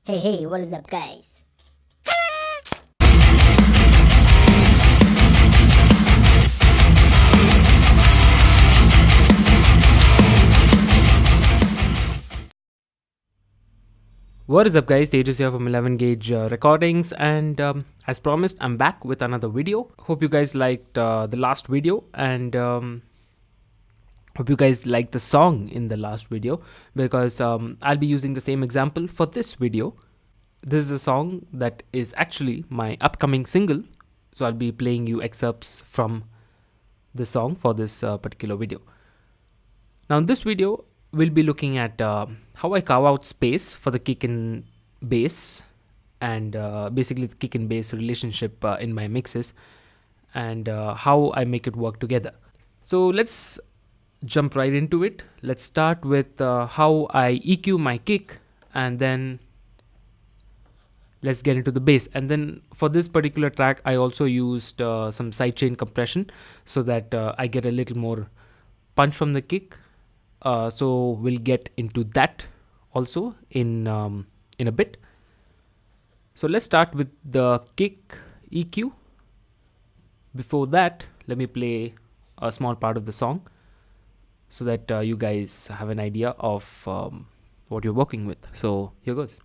Hey, what is up, guys? What is up, guys? Tejas here from 11 Gauge Recordings, and as promised, I'm back with another video. Hope you guys liked the last video, and hope you guys liked the song in the last video because I'll be using the same example for this video. This is a song that is actually my upcoming single, so I'll be playing you excerpts from the song for this particular video. Now, in this video, we'll be looking at how I carve out space for the kick and bass, and basically the kick and bass relationship in my mixes, and how I make it work together. So let's jump right into it. Let's start with how I EQ my kick, and then let's get into the bass. And then for this particular track, I also used some sidechain compression so that I get a little more punch from the kick. So we'll get into that also in a bit. So let's start with the kick EQ. Before that, let me play a small part of the song so that you guys have an idea of what you're working with. So here goes.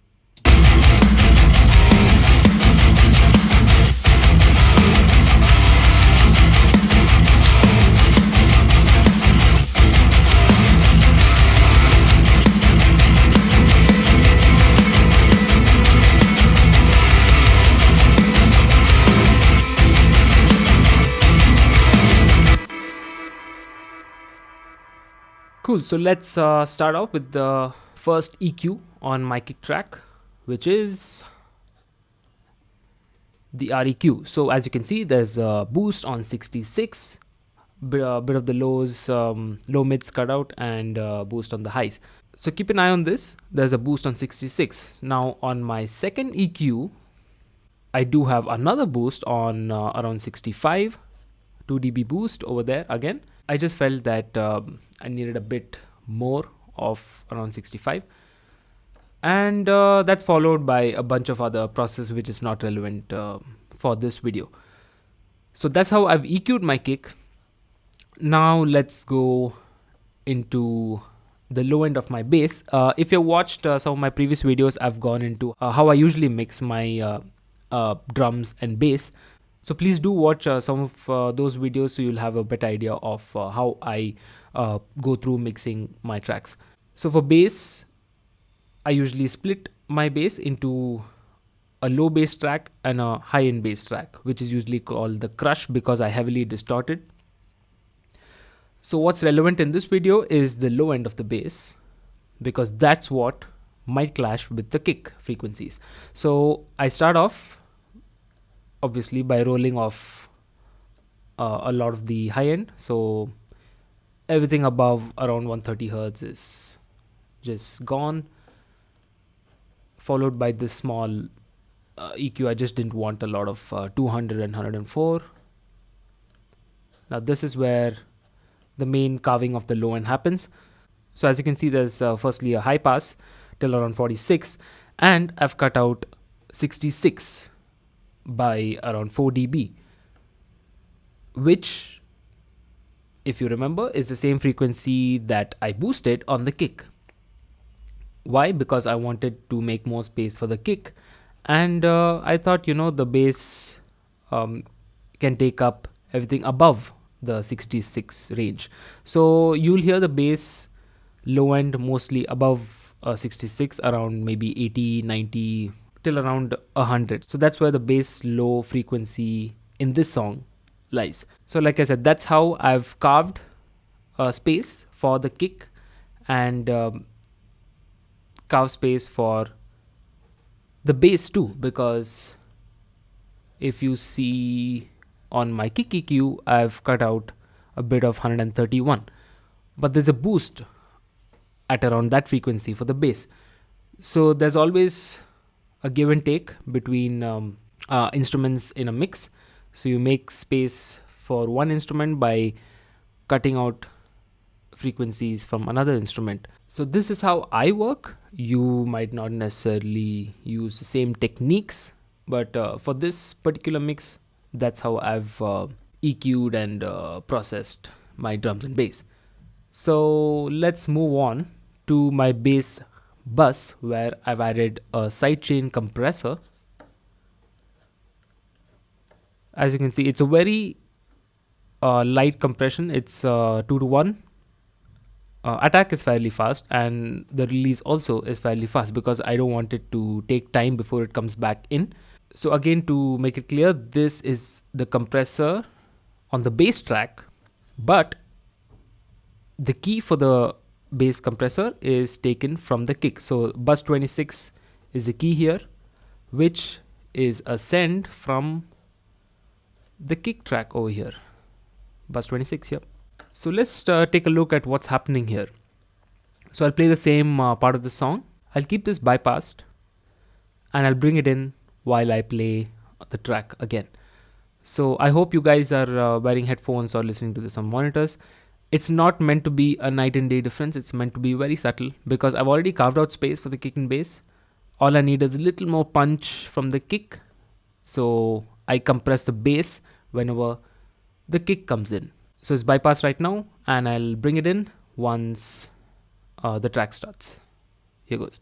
Cool. So let's start off with the first EQ on my kick track, which is the REQ. So as you can see, there's a boost on 66, bit of the lows, low mids cut out, and boost on the highs. So keep an eye on this. There's a boost on 66. Now on my second EQ, I do have another boost on around 65, 2 dB boost over there again. I just felt that I needed a bit more of around 65, and that's followed by a bunch of other processes which is not relevant for this video. So that's how I've EQ'd my kick. Now let's go into the low end of my bass. If you watched some of my previous videos, I've gone into how I usually mix my drums and bass. So please do watch some of those videos so you'll have a better idea of how I go through mixing my tracks. So for bass, I usually split my bass into a low bass track and a high end bass track, which is usually called the crush because I heavily distort it. So what's relevant in this video is the low end of the bass, because that's what might clash with the kick frequencies. So I start off obviously by rolling off a lot of the high end. So everything above around 130 hertz is just gone, followed by this small EQ. I just didn't want a lot of 200 and 104. Now this is where the main carving of the low end happens. So as you can see, there's firstly a high pass till around 46, and I've cut out 66 by around 4 dB, which, if you remember, is the same frequency that I boosted on the kick. Why? Because I wanted to make more space for the kick, and I thought, the bass can take up everything above the 66 range. So you'll hear the bass low end mostly above 66, around maybe 80, 90, till around 100. So that's where the bass low frequency in this song lies. So like I said, that's how I've carved a space for the kick, and carve space for the bass too, because if you see on my kick EQ, I've cut out a bit of 131, but there's a boost at around that frequency for the bass. So there's always a give and take between instruments in a mix. So you make space for one instrument by cutting out frequencies from another instrument. So this is how I work. You might not necessarily use the same techniques, but for this particular mix, that's how I've EQ'd and processed my drums and bass. So let's move on to my bass bus, where I've added a sidechain compressor. As you can see, it's a very light compression. It's 2 to 1. Attack is fairly fast, and the release also is fairly fast because I don't want it to take time before it comes back in. So again, to make it clear, this is the compressor on the bass track, but the key for the bass compressor is taken from the kick. So bus 26 is the key here, which is a send from the kick track over here, bus 26 here. So let's take a look at what's happening here. So I'll play the same part of the song. I'll keep this bypassed and I'll bring it in while I play the track again. So I hope you guys are wearing headphones or listening to this on monitors. It's not meant to be a night and day difference. It's meant to be very subtle because I've already carved out space for the kick and bass. All I need is a little more punch from the kick. So I compress the bass whenever the kick comes in. So it's bypassed right now, and I'll bring it in once the track starts. Here goes.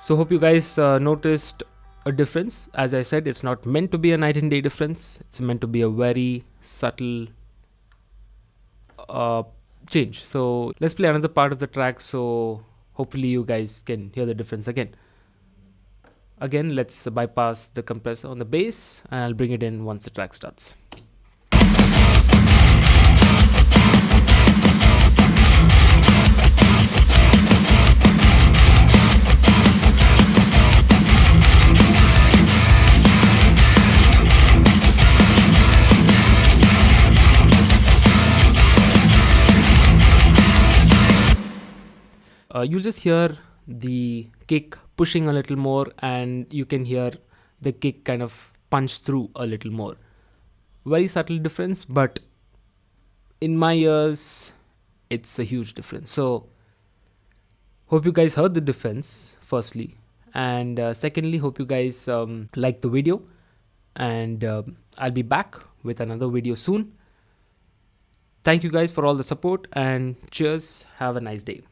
So hope you guys noticed a difference. As I said, it's not meant to be a night and day difference. It's meant to be a very subtle change. So let's play another part of the track, so hopefully you guys can hear the difference again. Again, let's bypass the compressor on the bass, and I'll bring it in once the track starts. You'll just hear the kick pushing a little more, and you can hear the kick kind of punch through a little more. Very subtle difference, but in my ears, it's a huge difference. So hope you guys heard the difference, firstly, and secondly, hope you guys like the video, and I'll be back with another video soon. Thank you guys for all the support, and cheers. Have a nice day.